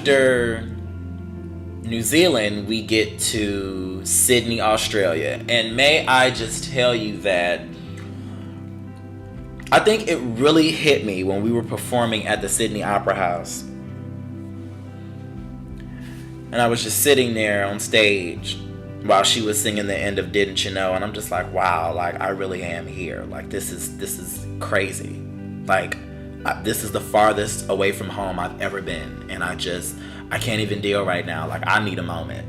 after New Zealand, we get to Sydney, Australia. And may I just tell you that I think it really hit me when we were performing at the Sydney Opera House. And I was just sitting there on stage while she was singing the end of Didn't You Know? And I'm just like, wow, like I really am here. Like this is crazy. Like this is the farthest away from home I've ever been. And I can't even deal right now. Like I need a moment.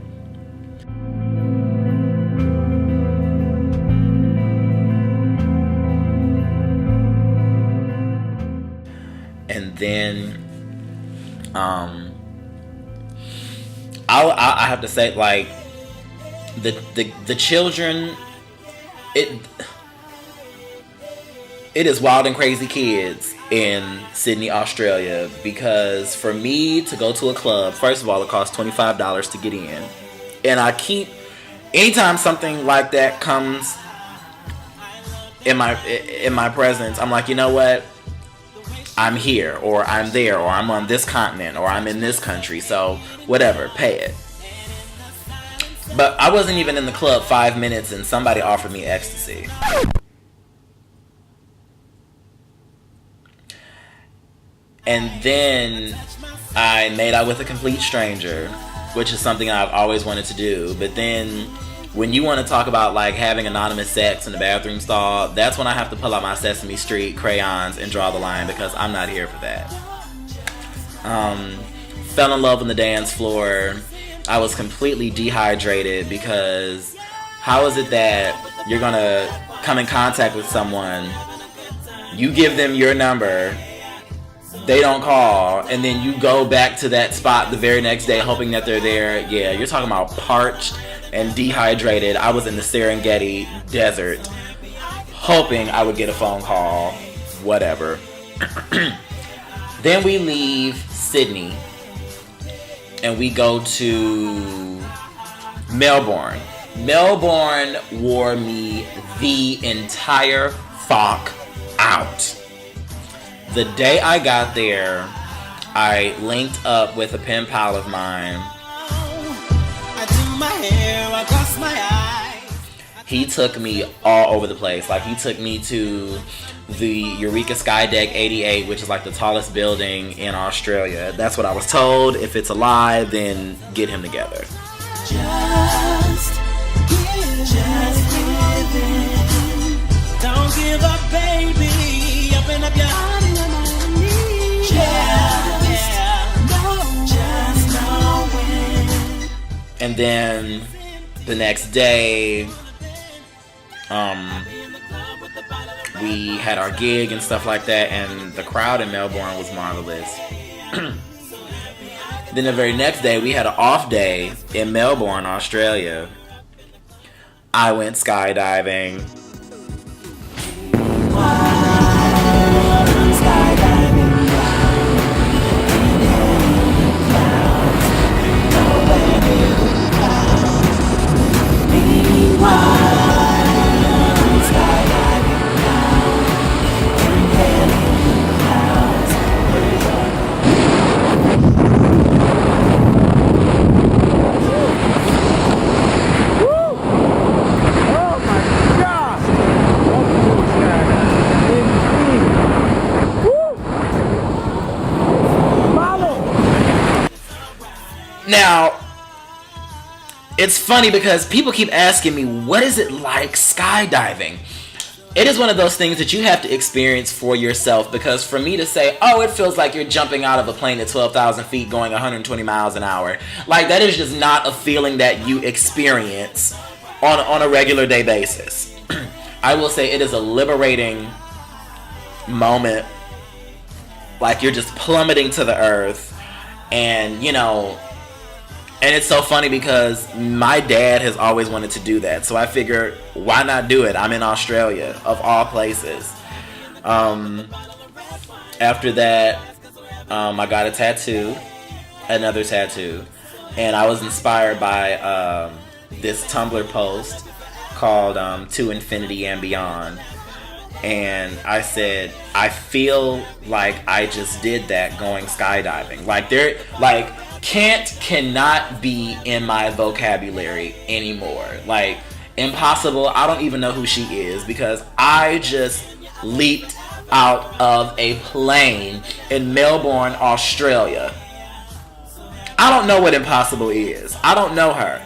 And then I have to say, like, the children, it is wild and crazy kids in Sydney, Australia, because for me to go to a club, first of all, it costs $25 to get in. And anytime something like that comes in my presence, I'm like, you know what? I'm here, or I'm there, or I'm on this continent, or I'm in this country, so whatever, pay it. But I wasn't even in the club 5 minutes and somebody offered me ecstasy. And then I made out with a complete stranger, which is something I've always wanted to do. But then when you want to talk about like having anonymous sex in the bathroom stall, that's when I have to pull out my Sesame Street crayons and draw the line, because I'm not here for that. Fell in love on the dance floor. I was completely dehydrated, because how is it that you're gonna come in contact with someone, you give them your number, they don't call, and then you go back to that spot the very next day hoping that they're there? Yeah, you're talking about parched and dehydrated. I was in the Serengeti desert hoping I would get a phone call, whatever. Then we leave Sydney and we go to Melbourne. Melbourne wore me the entire fuck out. The day I got there, I linked up with a pen pal of mine. He took me all over the place. Like, he took me to the Eureka Sky Deck 88, which is like the tallest building in Australia. That's what I was told. If it's a lie, then get him together. Just give in. Don't give up, baby. Open up your heart and your mind. Just know when. And then the next day, we had our gig and stuff like that, and the crowd in Melbourne was marvelous. Then the very next day, we had an off day in Melbourne, Australia. I went skydiving. Now, it's funny because people keep asking me, what is it like skydiving? It is one of those things that you have to experience for yourself, because for me to say, oh, it feels like you're jumping out of a plane at 12,000 feet going 120 miles an hour, like, that is just not a feeling that you experience on a regular day basis. I will say it is a liberating moment. Like, you're just plummeting to the earth, and, you know, and it's so funny because my dad has always wanted to do that. So I figured, why not do it? I'm in Australia, of all places. After that, I got a tattoo, another tattoo. And I was inspired by this Tumblr post called To Infinity and Beyond. And I said, I feel like I just did that going skydiving. Like cannot be in my vocabulary anymore. Like, impossible. I don't even know who she is because I just leaped out of a plane in Melbourne, Australia. I don't know what impossible is. I don't know her.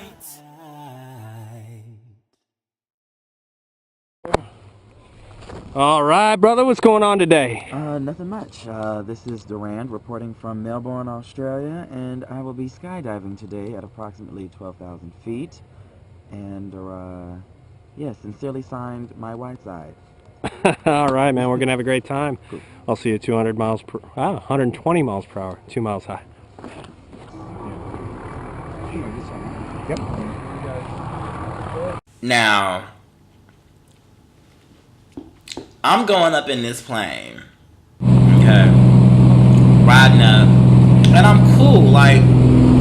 All right, brother, what's going on today? Nothing much. This is Durand reporting from Melbourne, Australia, and I will be skydiving today at approximately 12,000 feet. And, yeah, sincerely signed, my white side. All right, man, we're gonna have a great time. Cool. I'll see you 200 miles per, 120 miles per hour, 2 miles high. Yep. Now, I'm going up in this plane, okay, riding up, and I'm cool, like,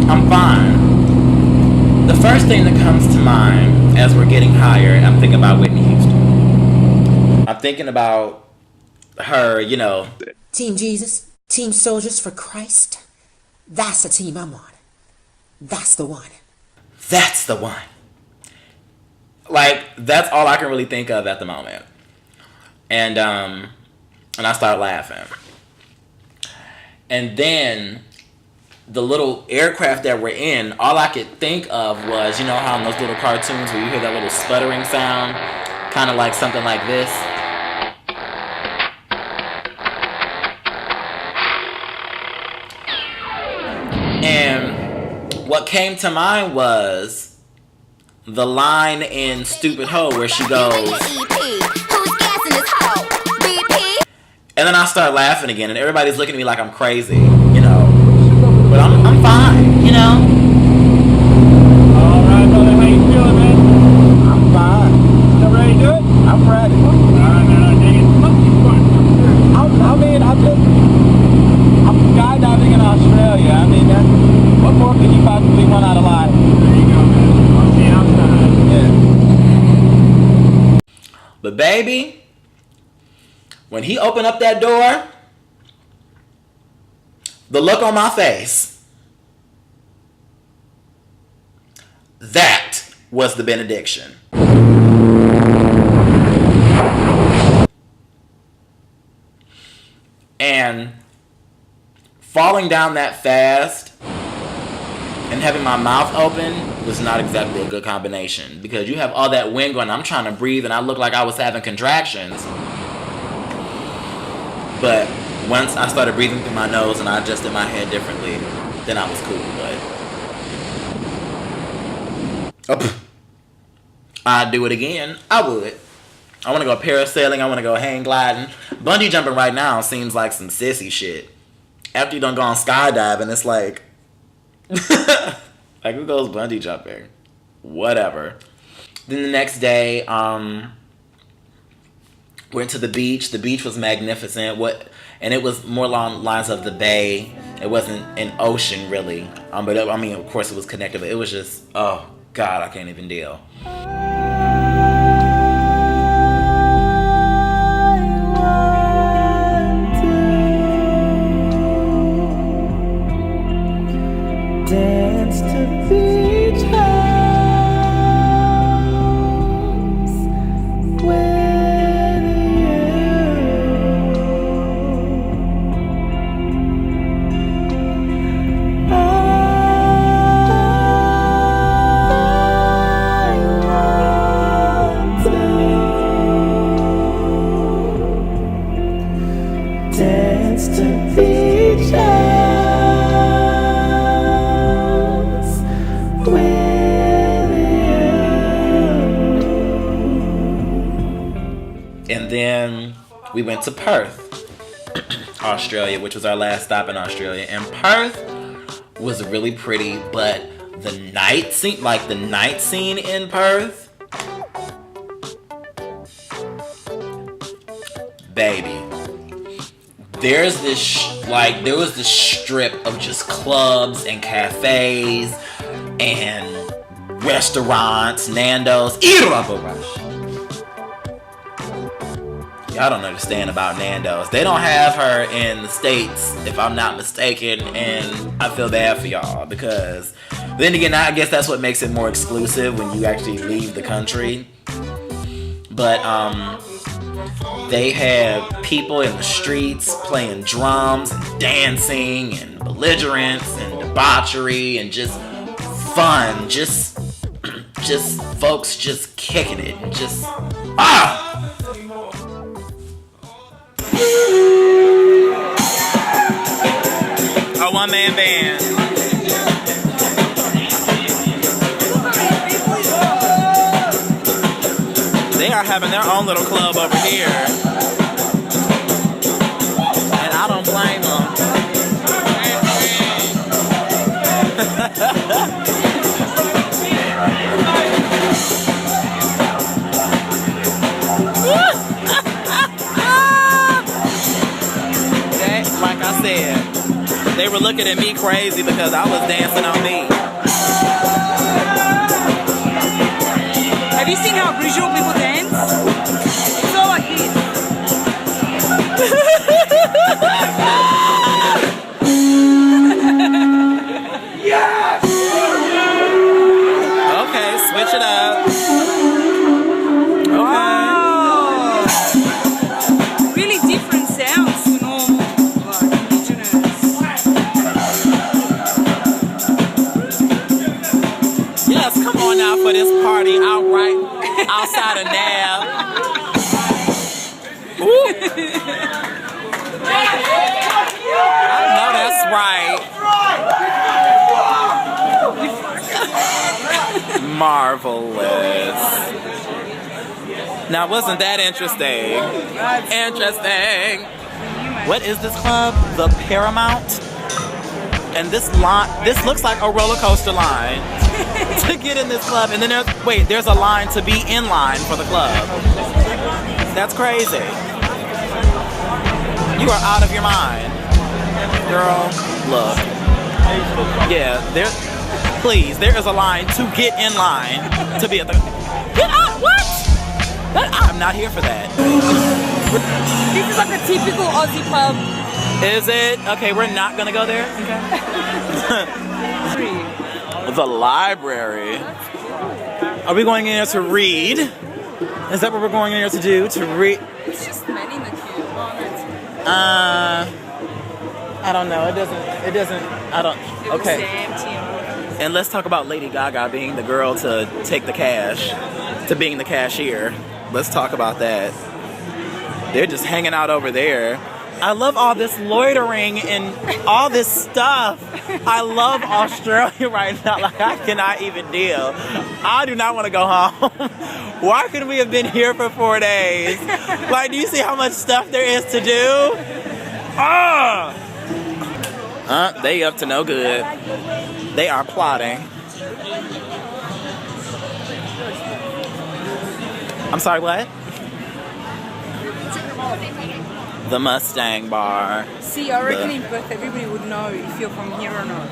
I'm fine. The first thing that comes to mind as we're getting higher, I'm thinking about Whitney Houston. I'm thinking about her, you know. Team Jesus, Team Soldiers for Christ. That's the team I'm on. That's the one. That's the one. Like, that's all I can really think of at the moment. And I start laughing. And then the little aircraft that we're in, all I could think of was, you know how in those little cartoons where you hear that little sputtering sound, kind of like something like this. And what came to mind was the line in Stupid Ho where she goes, and then I start laughing again, and everybody's looking at me like I'm crazy, you know. But I'm fine, you know. All right, brother, how you feeling, man? I'm fine. You ready to do it? I'm ready. All right, man, I dig it. I'm skydiving in Australia. I mean, what more could you possibly want out of life? There you go, man. I'll see you outside. Yeah. But baby, when he opened up that door, the look on my face, that was the benediction. And falling down that fast and having my mouth open was not exactly a good combination because you have all that wind going. I'm trying to breathe and I looked like I was having contractions. But once I started breathing through my nose and I adjusted my head differently, then I was cool. But I'd do it again. I would. I want to go parasailing. I want to go hang gliding. Bungee jumping right now seems like some sissy shit. After you done gone skydiving, it's like, like who goes bungee jumping? Whatever. Then the next day, went to the beach. The beach was magnificent. And it was more along the lines of the bay. It wasn't an ocean really. But I mean, of course, it was connected. But it was just, oh God, I can't even deal. Dance to beach house with you. I want to dance to beach house. And then we went to Perth, Australia, which was our last stop in Australia. And Perth was really pretty, but the night scene in Perth, baby, there was this strip of just clubs and cafes and restaurants, Nando's, Y'all don't understand about Nando's. They don't have her in the States, if I'm not mistaken, and I feel bad for y'all because then again, I guess that's what makes it more exclusive when you actually leave the country. But they have people in the streets playing drums and dancing and belligerence and debauchery and just fun, just folks just kicking it, and just a one-man band. They are having their own little club over here, and I don't blame them. Like I said, they were looking at me crazy because I was dancing on me. Have you seen how visual people dance? It's all like this. Yes! Okay, switch it up. Wow. Really different sounds to normal, like, indigenous. Yes, come on now for this party outside of Nav. Ooh. I know that's right. Marvelous. Now, wasn't that interesting? Interesting. What is this club? The Paramount? And this looks like a roller coaster line to get in this club. And then there's a line to be in line for the club. That's crazy. You are out of your mind. Girl, look. Yeah, please, there is a line to get in line to be at the... Get out, what? I'm not here for that. This is like a typical Aussie pub. Is it? Okay, we're not gonna go there? Okay. The library. Are we going in there to read? Is that what we're going in there to do? To read? It's just men in the queue. I don't know. It doesn't, I don't, okay. And let's talk about Lady Gaga being the girl to take the cash, to being the cashier. Let's talk about that. They're just hanging out over there. I love all this loitering and all this stuff. I love Australia right now. Like, I cannot even deal. I do not want to go home. Why couldn't we have been here for 4 days? Like, do you see how much stuff there is to do? They up to no good. They are plotting. I'm sorry, what? The Mustang Bar. See, I reckon in Perth everybody would know if you're from here or not.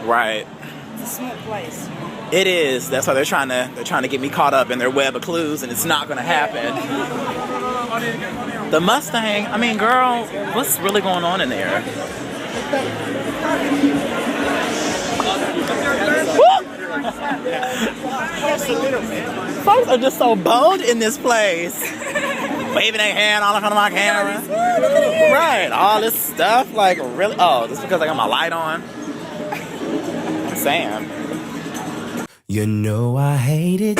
Right. It's a small place. It is. That's why they're trying to get me caught up in their web of clues, and it's not going to happen. The Mustang. I mean, girl, what's really going on in there? Folks are just so bold in this place. Waving their hand all in front of my camera. Right, all this stuff, like, really? Oh, just because I got my light on? Sam. You know I hate it.